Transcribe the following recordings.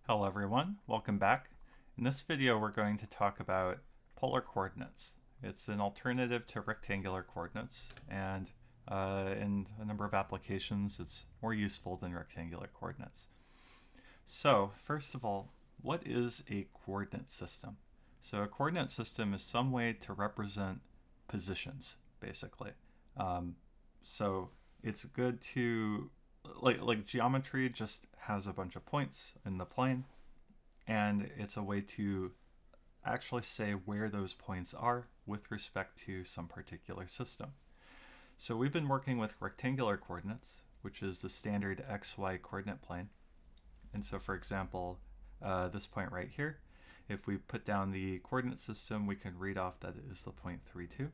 Hello everyone, welcome back. In this video we're going to talk about polar coordinates. It's an alternative to rectangular coordinates, and in a number of applications it's more useful than rectangular coordinates. So first of all, what is a coordinate system? So a coordinate system is some way to represent positions, basically. So it's good to, like geometry just has a bunch of points in the plane, and it's a way to actually say where those points are with respect to some particular system. So we've been working with rectangular coordinates, which is the standard xy coordinate plane. And so for example, this point right here, if we put down the coordinate system, we can read off that it is the point 3, 2.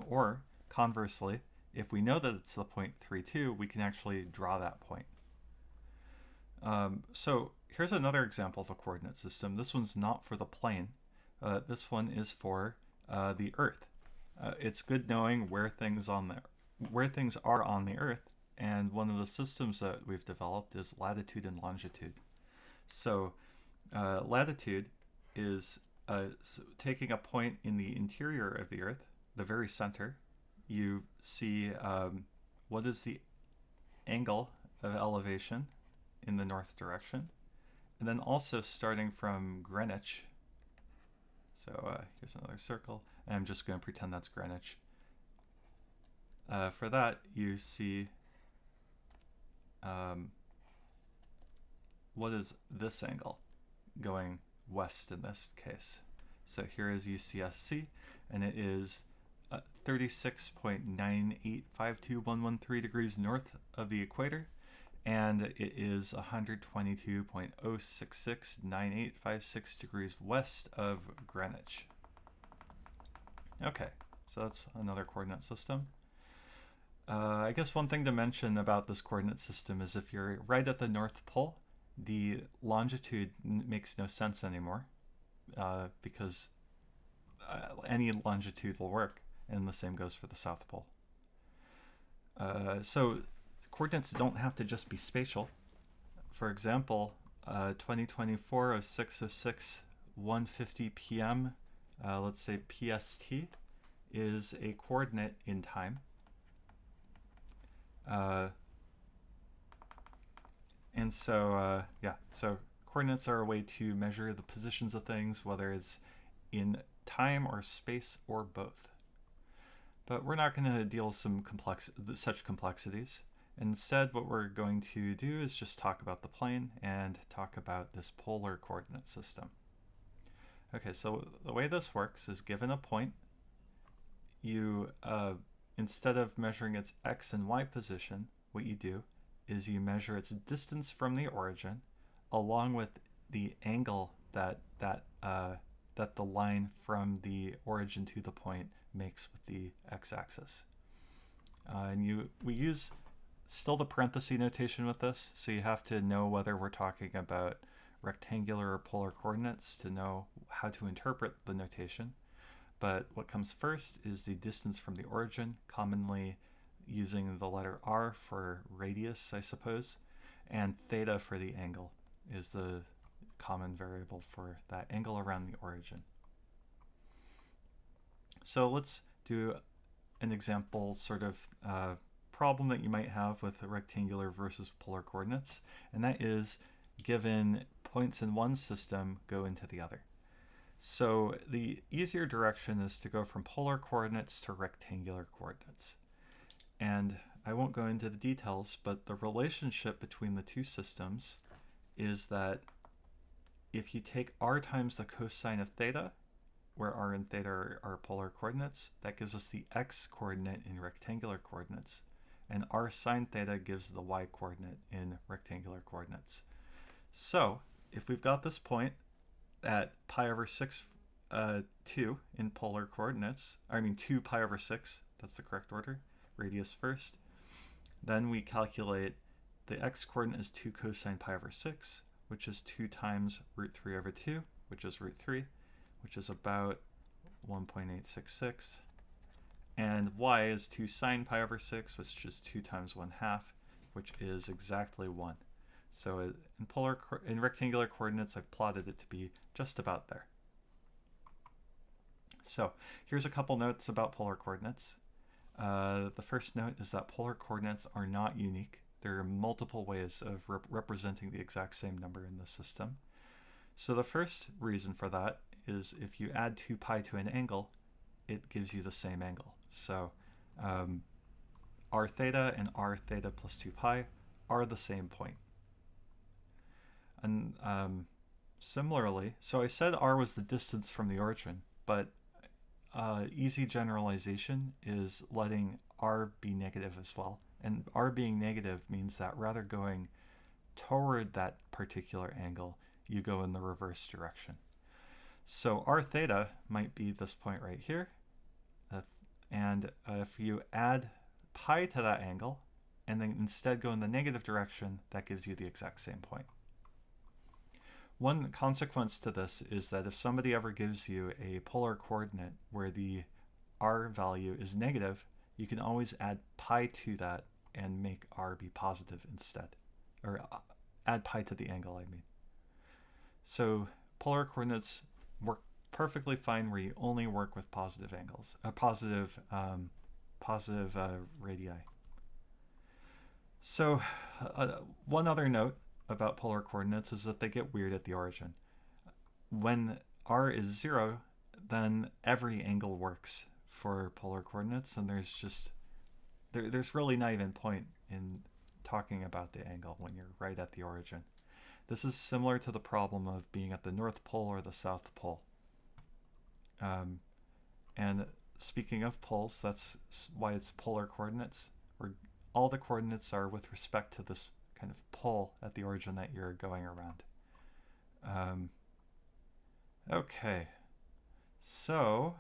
Or conversely, if we know that it's the point 3, 2, we can actually draw that point. So here's another example of a coordinate system. This one's not for the plane. This one is for the Earth. It's good knowing where things are on the Earth, and one of the systems that we've developed is latitude and longitude. So latitude is taking a point in the interior of the Earth, the very center. You see what is the angle of elevation in the north direction, and then also starting from Greenwich. So here's another circle, and I'm just going to pretend that's Greenwich. For that, you see what is this angle going west in this case. So here is UCSC, and it is 36.9852113 degrees north of the equator, and it is 122.0669856 degrees west of Greenwich. Okay, so that's another coordinate system. I guess one thing to mention about this coordinate system is if you're right at the North Pole, the longitude makes no sense anymore, because any longitude will work, and the same goes for the South Pole. So coordinates don't have to just be spatial. For example, 2024 0606 1:50 p.m., let's say PST, is a coordinate in time. And so, so coordinates are a way to measure the positions of things, whether it's in time or space or both. But we're not going to deal with such complexities. Instead, what we're going to do is just talk about the plane and talk about this polar coordinate system. Okay, so the way this works is, given a point, you, instead of measuring its x and y position, what you do is you measure its distance from the origin along with the angle that the line from the origin to the point makes with the x-axis. And we use still the parenthesis notation with this, so you have to know whether we're talking about rectangular or polar coordinates to know how to interpret the notation. But what comes first is the distance from the origin, commonly using the letter r for radius, I suppose, and theta for the angle is the common variable for that angle around the origin. So let's do an example sort of problem that you might have with rectangular versus polar coordinates, and that is given points in one system go into the other. So the easier direction is to go from polar coordinates to rectangular coordinates. And I won't go into the details, but the relationship between the two systems is that if you take r times the cosine of theta, where r and theta are polar coordinates, that gives us the x coordinate in rectangular coordinates, and r sine theta gives the y coordinate in rectangular coordinates. So if we've got this point at pi over 6, 2 in polar coordinates, 2 pi over 6, that's the correct order, radius first, then we calculate the x coordinate is 2 cosine pi over 6, which is 2 times root 3 over 2, which is root 3, which is about 1.866. And y is 2 sine pi over 6, which is 2 times 1/2, which is exactly 1. So in rectangular coordinates, I've plotted it to be just about there. So here's a couple notes about polar coordinates. The first note is that polar coordinates are not unique. There are multiple ways of representing the exact same number in the system. So the first reason for that is if you add 2 pi to an angle, it gives you the same angle. So r theta and r theta plus 2 pi are the same point. And similarly, so I said r was the distance from the origin, but easy generalization is letting r be negative as well. And r being negative means that rather going toward that particular angle, you go in the reverse direction. So r theta might be this point right here. And if you add pi to that angle, and then instead go in the negative direction, that gives you the exact same point. One consequence to this is that if somebody ever gives you a polar coordinate where the r value is negative, you can always add pi to that and make r be positive instead. Or add pi to the angle, I mean. So polar coordinates work perfectly fine where you only work with positive angles, positive radii. So one other note about polar coordinates is that they get weird at the origin. When r is 0, then every angle works for polar coordinates, and there's really not even point in talking about the angle when you're right at the origin. This is similar to the problem of being at the North Pole or the South Pole. And speaking of poles, that's why it's polar coordinates, where all the coordinates are with respect to this kind of pole at the origin that you're going around. Okay, so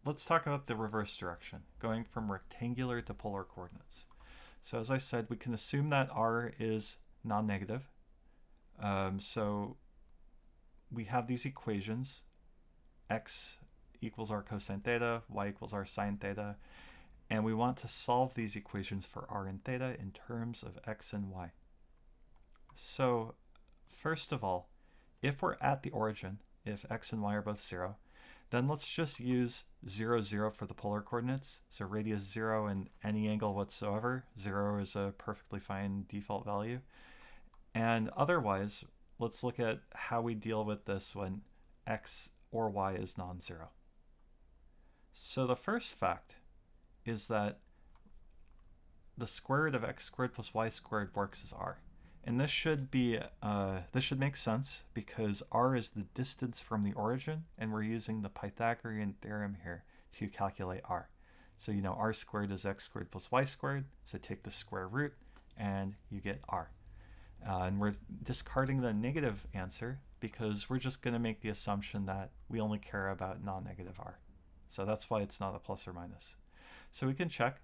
let's talk about the reverse direction, going from rectangular to polar coordinates. So as I said, we can assume that r is non-negative. So we have these equations, x equals r cosine theta, y equals r sine theta, and we want to solve these equations for r and theta in terms of x and y. So first of all, if we're at the origin, if x and y are both 0, then let's just use 0, 0 for the polar coordinates. So radius 0 and any angle whatsoever. 0 is a perfectly fine default value. And otherwise, let's look at how we deal with this when x or y is non-zero. So the first fact is that the square root of x squared plus y squared works as r. And this should make sense because r is the distance from the origin, and we're using the Pythagorean theorem here to calculate r. So you know r squared is x squared plus y squared, so take the square root and you get r. And we're discarding the negative answer because we're just going to make the assumption that we only care about non-negative r. So that's why it's not a plus or minus. So we can check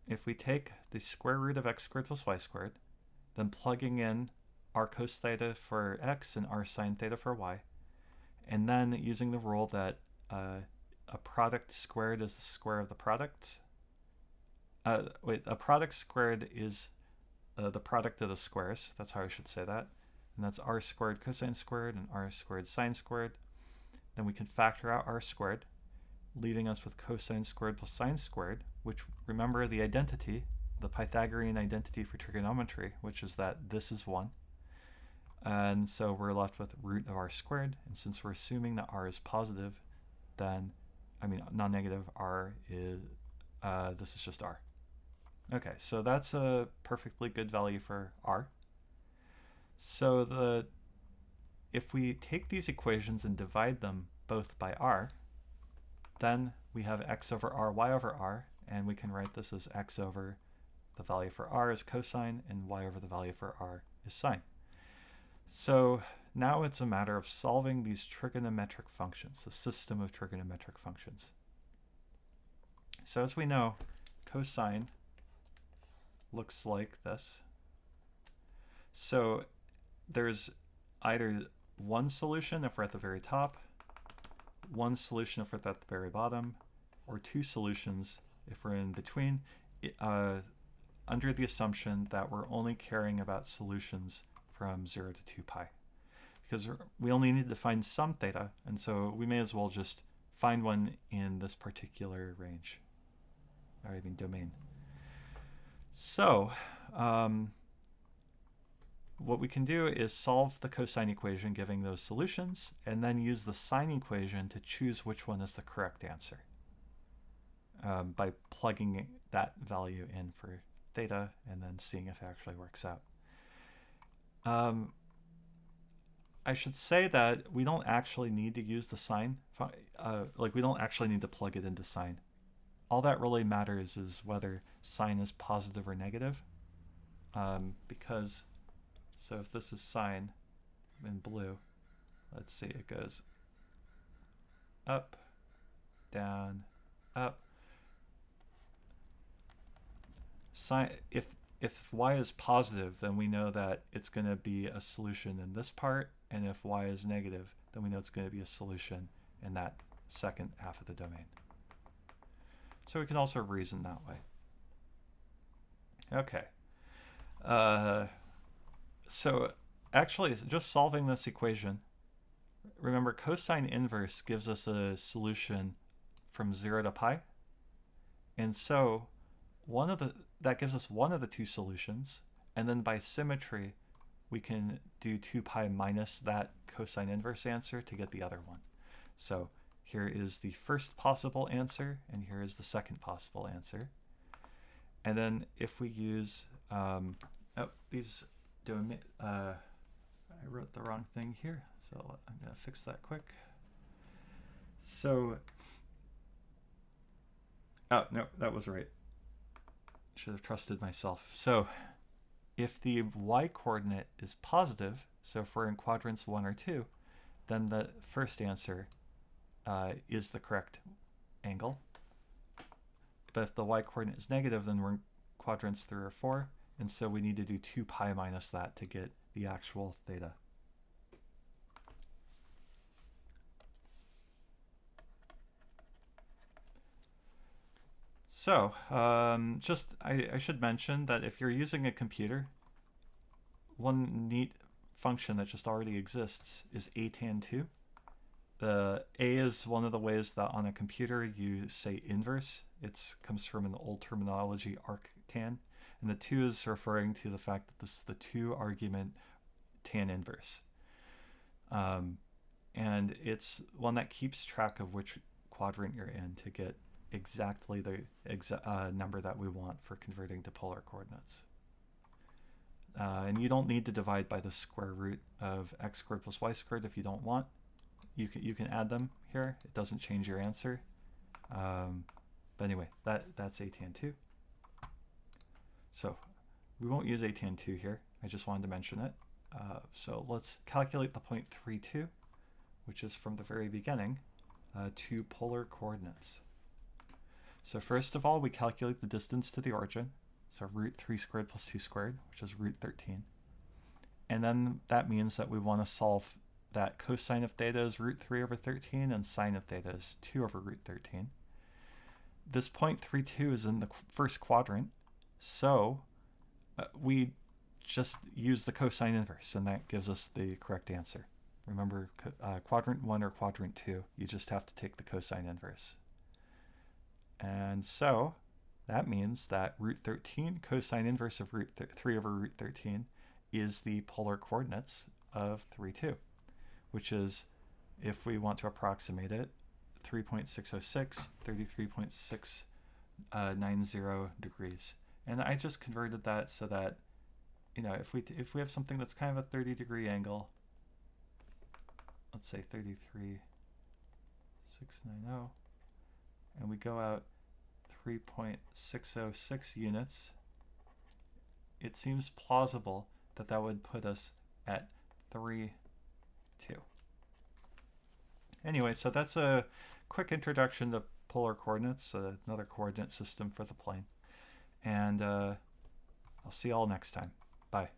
if we take the square root of x squared plus y squared, then plugging in r cos theta for x and r sine theta for y, and then using the rule that a product squared is the square of the products. A product squared is the product of the squares. That's how I should say that. And that's r squared cosine squared and r squared sine squared. Then we can factor out r squared, leaving us with cosine squared plus sine squared, which, remember the identity, the Pythagorean identity for trigonometry, which is that this is 1. And so we're left with root of r squared. And since we're assuming that r is positive, then, non-negative, r is, this is just r. Okay, so that's a perfectly good value for r. So if we take these equations and divide them both by r, then we have x over r, y over r, and we can write this as x over the value for r is cosine and y over the value for r is sine. So now it's a matter of solving these trigonometric functions, the system of trigonometric functions. So as we know, cosine looks like this. So there's either one solution if we're at the very top, one solution if we're at the very bottom, or two solutions if we're in between. under the assumption that we're only caring about solutions from 0 to 2 pi. Because we only need to find some theta, and so we may as well just find one in this particular range, or I mean domain. So what we can do is solve the cosine equation giving those solutions, and then use the sine equation to choose which one is the correct answer by plugging that value in for theta and then seeing if it actually works out. I should say that we don't actually need to use the sine, we don't actually need to plug it into sine. All that really matters is whether sine is positive or negative, because, so if this is sine in blue, let's see, it goes up, down, up. Sine, if y is positive, then we know that it's going to be a solution in this part, and if y is negative, then we know it's going to be a solution in that second half of the domain. So we can also reason that way. Okay. So actually, just solving this equation, remember cosine inverse gives us a solution from 0 to pi. And so that gives us one of the two solutions. And then by symmetry, we can do 2 pi minus that cosine inverse answer to get the other one. So here is the first possible answer, and here is the second possible answer. And then if we use, I wrote the wrong thing here, so I'm going to fix that quick. So, oh, no, that was right. Should have trusted myself. So if the y-coordinate is positive, so if we're in quadrants 1 or 2, then the first answer is the correct angle. But if the y-coordinate is negative, then we're in quadrants 3 or 4, and so we need to do 2 pi minus that to get the actual theta. So I should mention that if you're using a computer, one neat function that just already exists is atan2. A is one of the ways that on a computer you say inverse. It comes from an old terminology, arctan, and the 2 is referring to the fact that this is the 2-argument tan inverse. And it's one that keeps track of which quadrant you're in to get exactly the number that we want for converting to polar coordinates. And you don't need to divide by the square root of x squared plus y squared if you don't want. You can add them here. It doesn't change your answer. But anyway, that's atan2. So we won't use atan2 here. I just wanted to mention it. So let's calculate the point 32, which is from the very beginning, to polar coordinates. So first of all, we calculate the distance to the origin. So root 3 squared plus 2 squared, which is root 13. And then that means that we want to solve that cosine of theta is root 3 over 13 and sine of theta is 2 over root 13. This point 32 is in the first quadrant, so we just use the cosine inverse, and that gives us the correct answer. Remember, quadrant 1 or quadrant 2, you just have to take the cosine inverse. And so that means that root 13, cosine inverse of root 3 over root 13, is the polar coordinates of 3, 2, which is, if we want to approximate it, 3.606, 33.690 degrees. And I just converted that so that, you know, if we have something that's kind of a 30-degree angle, let's say 33.690, and we go out 3.606 units, it seems plausible that that would put us at 3, 2. Anyway, so that's a quick introduction to polar coordinates, another coordinate system for the plane. And I'll see you all next time. Bye.